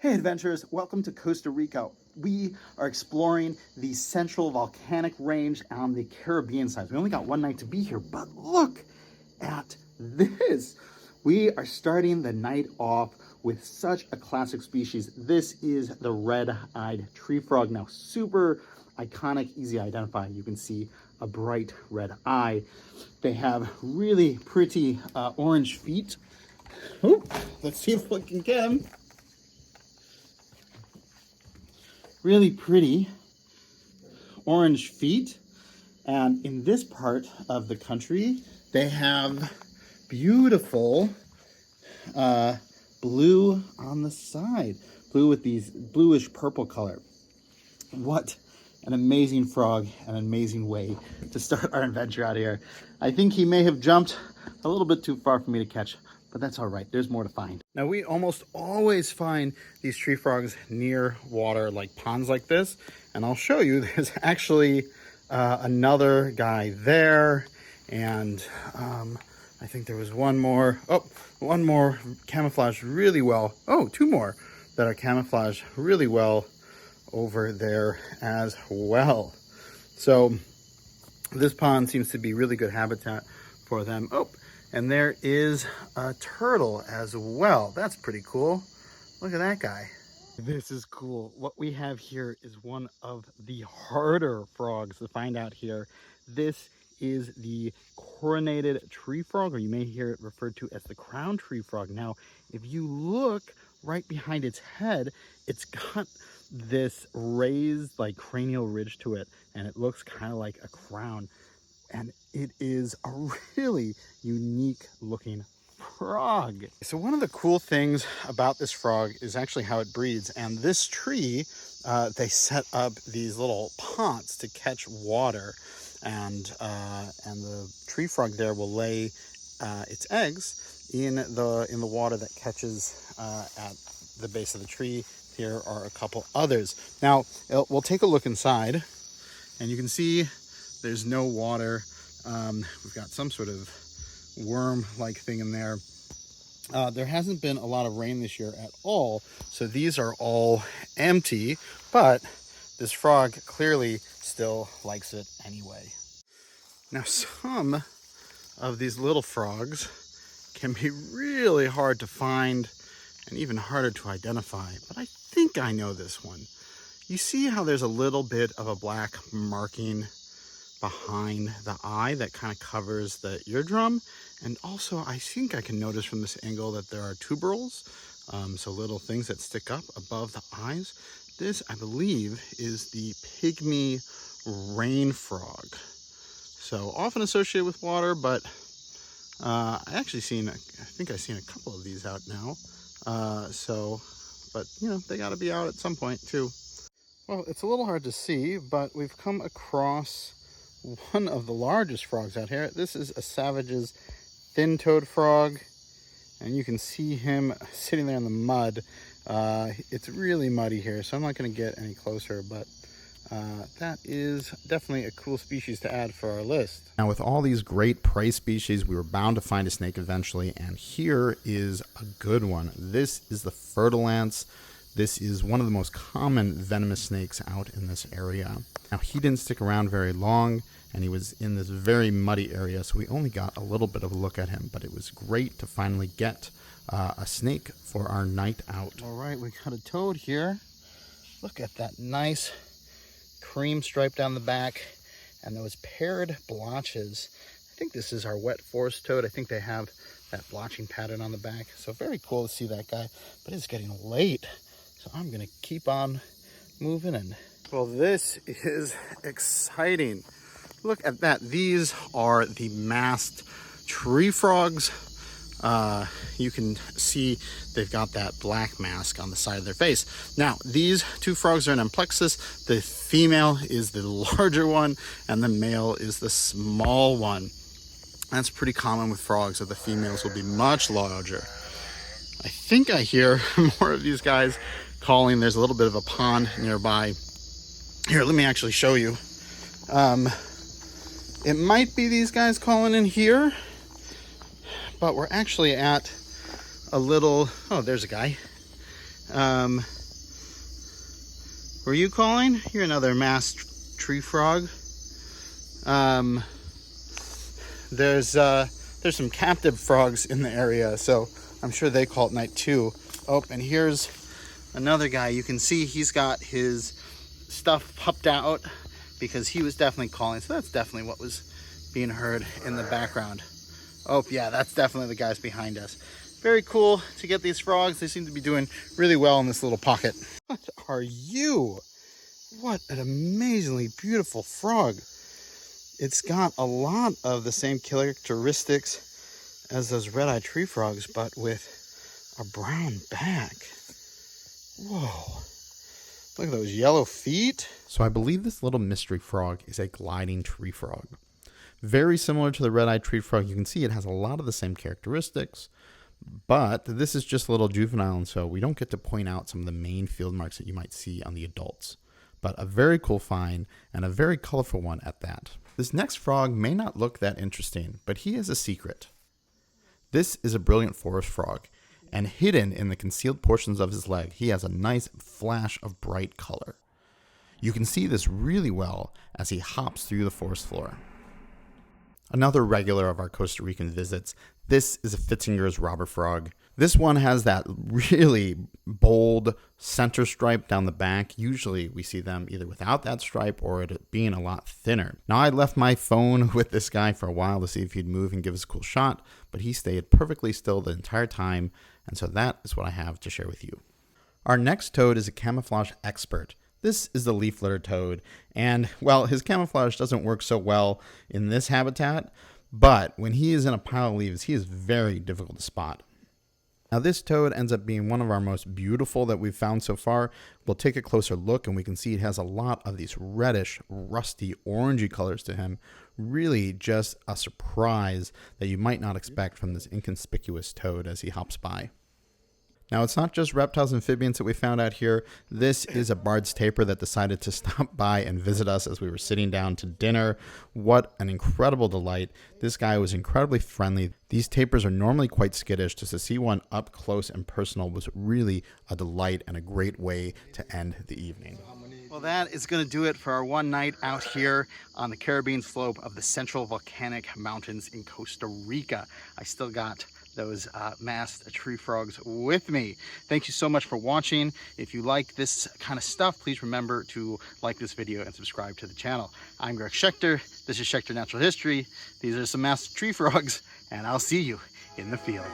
Hey adventurers, welcome to Costa Rica. We are exploring the central volcanic range on the Caribbean side. We only got one night to be here, but look at this. We are starting the night off with such a classic species. This is the red-eyed tree frog. Now, super iconic, easy to identify. You can see a bright red eye. They have really pretty orange feet. Ooh, let's see if we can get them. Really pretty orange feet, and in this part of the country they have beautiful blue on the side, blue with these bluish purple color. What an amazing frog, an amazing way to start our adventure out here. I think he may have jumped a little bit too far for me to catch, but that's all right. There's more to find. Now, we almost always find these tree frogs near water, like ponds like this. And I'll show you, there's actually another guy there. And I think there was one more camouflaged really well. Oh, two more that are camouflaged really well over there as well. So this pond seems to be really good habitat for them. Oh, and there is a turtle as well. That's pretty cool. Look at that guy. This is cool. What we have here is one of the harder frogs to find out here. This is the coronated tree frog, or you may hear it referred to as the crown tree frog. Now, if you look right behind its head, it's got this raised like cranial ridge to it, and it looks kind of like a crown. And it is a really unique looking frog. So one of the cool things about this frog is actually how it breeds. And this tree, they set up these little ponds to catch water. And the tree frog there will lay its eggs in the water that catches at the base of the tree. Here are a couple others. Now, we'll take a look inside, and you can see there's no water. We've got some sort of worm-like thing in there. There hasn't been a lot of rain this year at all, so these are all empty, but this frog clearly still likes it anyway. Now, some of these little frogs can be really hard to find and even harder to identify, but I think I know this one. You see how there's a little bit of a black marking behind the eye that kind of covers the eardrum? And also, I think I can notice from this angle that there are tuberals, so little things that stick up above the eyes. This, I believe, is the Pygmy rain frog. So often associated with water, but I think I've seen a couple of these out now. But you know, they got to be out at some point too. Well, it's a little hard to see, but we've come across one of the largest frogs out here. This is a Savage's thin-toed frog, and you can see him sitting there in the mud. It's really muddy here, so I'm not going to get any closer, but that is definitely a cool species to add for our list. Now, with all these great prey species, we were bound to find a snake eventually, and here is a good one. This is the Fer-de-lance. This is one of the most common venomous snakes out in this area. Now, he didn't stick around very long, and he was in this very muddy area, so we only got a little bit of a look at him, but it was great to finally get a snake for our night out. All right, we got a toad here. Look at that nice cream stripe down the back and those paired blotches. I think this is our wet forest toad. I think they have that blotching pattern on the back. So very cool to see that guy, but it's getting late. So I'm gonna keep on moving in. Well, this is exciting. Look at that. These are the masked tree frogs. You can see they've got that black mask on the side of their face. Now, these two frogs are in amplexus. The female is the larger one, and the male is the small one. That's pretty common with frogs, that the females will be much larger. I think I hear more of these guys calling. There's a little bit of a pond nearby. Here, let me actually show you. It might be these guys calling in here, but we're actually at a little, oh, there's a guy. Were you calling? You're another masked tree frog. There's some captive frogs in the area, so I'm sure they call at night too. Oh, and here's another guy. You can see he's got his stuff pupped out because he was definitely calling. So that's definitely what was being heard in the background. Oh yeah, that's definitely the guys behind us. Very cool to get these frogs. They seem to be doing really well in this little pocket. What are you? What an amazingly beautiful frog. It's got a lot of the same characteristics as those red-eyed tree frogs, but with a brown back. Whoa. Look at those yellow feet. So I believe this little mystery frog is a gliding tree frog. Very similar to the red-eyed tree frog. You can see it has a lot of the same characteristics, but this is just a little juvenile, and so we don't get to point out some of the main field marks that you might see on the adults. But a very cool find, and a very colorful one at that. This next frog may not look that interesting, but he has a secret. This is a brilliant forest frog, and hidden in the concealed portions of his leg, he has a nice flash of bright color. You can see this really well as he hops through the forest floor. Another regular of our Costa Rican visits, this is a Fitzinger's robber frog. This one has that really bold center stripe down the back. Usually we see them either without that stripe or it being a lot thinner. Now I left my phone with this guy for a while to see if he'd move and give us a cool shot, but he stayed perfectly still the entire time, and so that is what I have to share with you. Our next toad is a camouflage expert. This is the leaf litter toad, and well, his camouflage doesn't work so well in this habitat, but when he is in a pile of leaves, he is very difficult to spot. Now this toad ends up being one of our most beautiful that we've found so far. We'll take a closer look and we can see it has a lot of these reddish, rusty, orangey colors to him. Really just a surprise that you might not expect from this inconspicuous toad as he hops by. Now, it's not just reptiles and amphibians that we found out here. This is a Baird's tapir that decided to stop by and visit us as we were sitting down to dinner. What an incredible delight. This guy was incredibly friendly. These tapirs are normally quite skittish. Just to see one up close and personal was really a delight and a great way to end the evening. Well, that is going to do it for our one night out here on the Caribbean slope of the Central Volcanic Mountains in Costa Rica. I still got those masked tree frogs with me. Thank you so much for watching. If you like this kind of stuff, please remember to like this video and subscribe to the channel. I'm Greg Schechter. This is Schechter Natural History. These are some masked tree frogs, and I'll see you in the field.